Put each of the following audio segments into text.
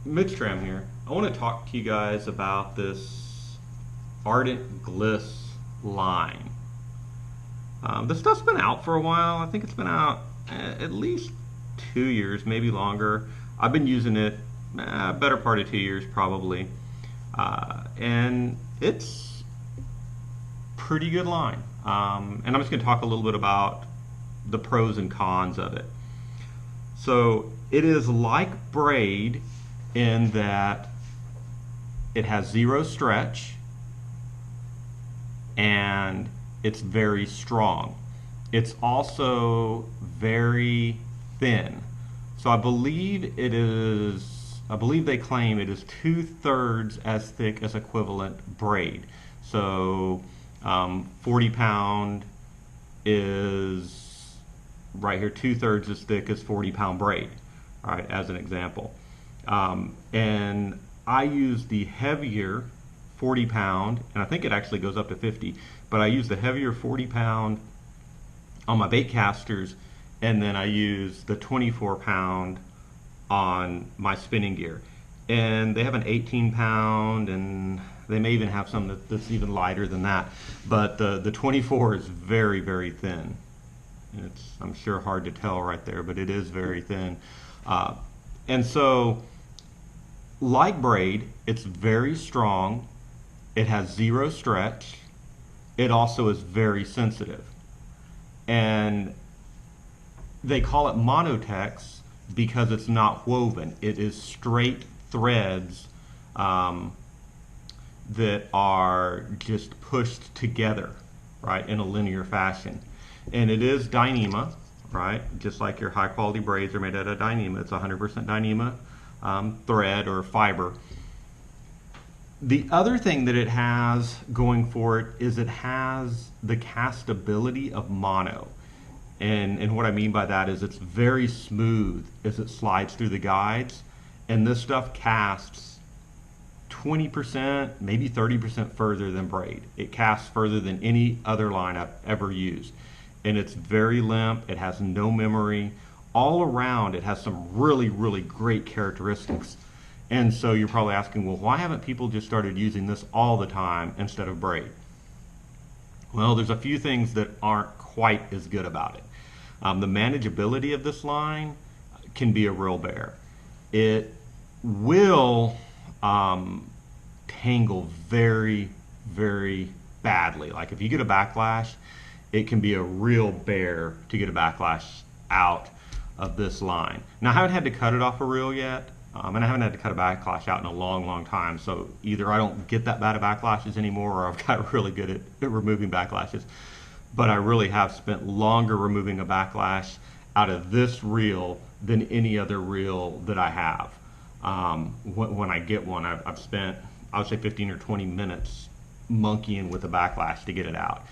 Midstram here. I want to talk to you guys about this Ardent Gliss line. This stuff's been out for a while. I think it's been out at least 2 years, maybe longer. I've been using it better part of 2 years probably. And it's pretty good line. And I'm just going to talk a little bit about the pros and cons of it. So it is like Braid in that it has zero stretch and it's very strong. It's also very thin. So I believe they claim it is 2/3 as thick as equivalent Braid. So 40 pound is right here 2/3 as thick as 40-pound Braid, all right, as an example. And I use the heavier 40-pound, and I think it actually goes up to 50, but I use the heavier 40-pound on my baitcasters, and then I use the 24-pound on my spinning gear. And they have an 18-pound, and they may even have some that's even lighter than that. But the 24 is very, very thin. It's, I'm sure, hard to tell right there, but it is very thin. And so, like Braid, it's very strong. It has zero stretch. It also is very sensitive. And they call it monotex because it's not woven. It is straight threads that are just pushed together, right, in a linear fashion. And it is Dyneema, right, just like your high quality braids are made out of Dyneema. It's 100% Dyneema thread or fiber. The other thing that it has going for it is it has the castability of mono. And what I mean by that is it's very smooth as it slides through the guides. And this stuff casts 20%, maybe 30% further than Braid. It casts further than any other line I've ever used. And it's very limp, it has no memory. All around it has some really, really great characteristics. And so you're probably asking, well, why haven't people just started using this all the time instead of Braid? Well, there's a few things that aren't quite as good about it. The manageability of this line can be a real bear. It will tangle very, very badly. Like if you get a backlash, it can be a real bear to get a backlash out of this line. Now I haven't had to cut it off a reel yet, and I haven't had to cut a backlash out in a long, long time. So either I don't get that bad of backlashes anymore, or I've got really good at removing backlashes. But I really have spent longer removing a backlash out of this reel than any other reel that I have. When I get one, I've spent, I would say 15 or 20 minutes monkeying with a backlash to get it out.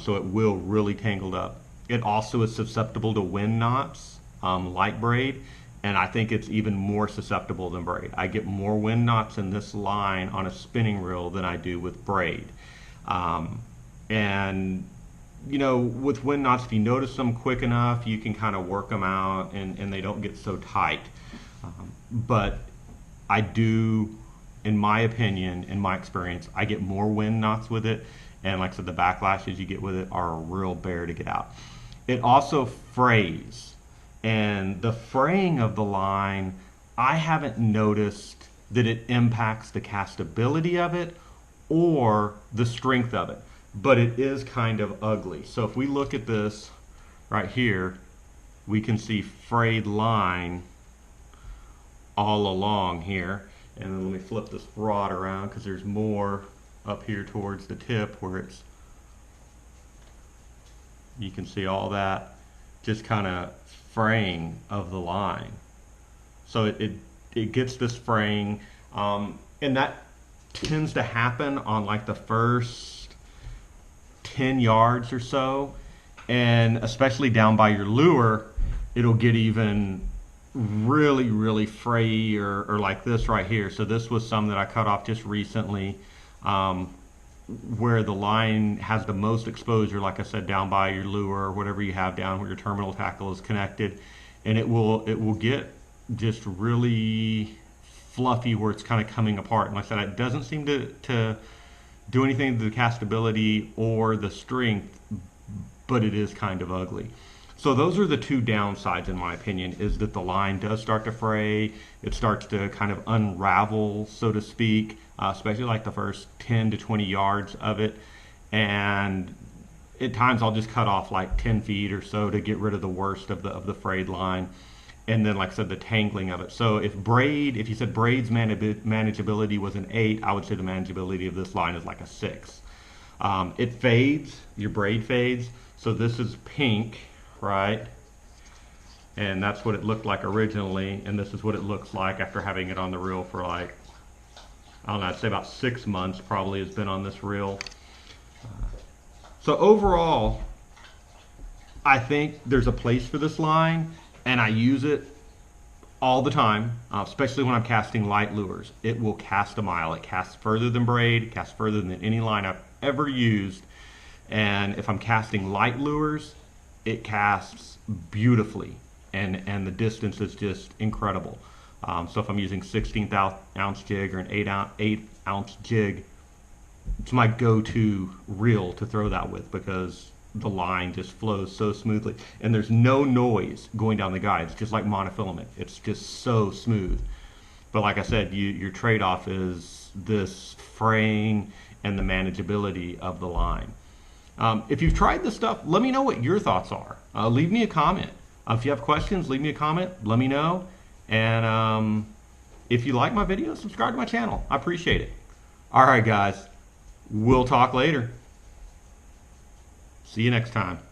So it will really tangled up. It also is susceptible to wind knots, like Braid, and I think it's even more susceptible than Braid. I get more wind knots in this line on a spinning reel than I do with Braid. And you know, with wind knots, if you notice them quick enough, you can kind of work them out and they don't get so tight. But I do, in my opinion, in my experience, I get more wind knots with it. And like I said, the backlashes you get with it are a real bear to get out. It also frays. And the fraying of the line, I haven't noticed that it impacts the castability of it or the strength of it. But it is kind of ugly. So if we look at this right here, we can see frayed line all along here. And then let me flip this rod around because there's more up here towards the tip where it's, you can see all that just kind of fraying of the line. So it gets this fraying, and that tends to happen on like the first 10 yards or so, and especially down by your lure, it'll get even really, really frayy or like this right here. So this was some that I cut off just recently, where the line has the most exposure, like I said, down by your lure or whatever you have down where your terminal tackle is connected, and it will get just really fluffy where it's kind of coming apart. And like I said, it doesn't seem to do anything to the castability or the strength, but it is kind of ugly. So those are the two downsides, in my opinion, is that the line does start to fray. It starts to kind of unravel, so to speak, especially like the first 10 to 20 yards of it. And at times I'll just cut off like 10 feet or so to get rid of the worst of the frayed line. And then, like I said, the tangling of it. So if you said Braid's manageability was an 8, I would say the manageability of this line is like a 6. It fades, your braid fades. So this is pink, right? And that's what it looked like originally. And this is what it looks like after having it on the reel for like, I don't know, I'd say about 6 months probably has been on this reel. So overall, I think there's a place for this line, and I use it all the time, especially when I'm casting light lures. It will cast a mile. It casts further than braid, it casts further than any line I've ever used. And if I'm casting light lures, it casts beautifully, and the distance is just incredible. So if I'm using 16th ounce jig or an 8 ounce jig, it's my go-to reel to throw that with because the line just flows so smoothly and there's no noise going down the guide. It's just like monofilament. It's just so smooth. But like I said, your trade-off is this fraying and the manageability of the line. If you've tried this stuff, let me know what your thoughts are. Leave me a comment. If you have questions, leave me a comment. Let me know. And if you like my video, subscribe to my channel. I appreciate it. All right, guys. We'll talk later. See you next time.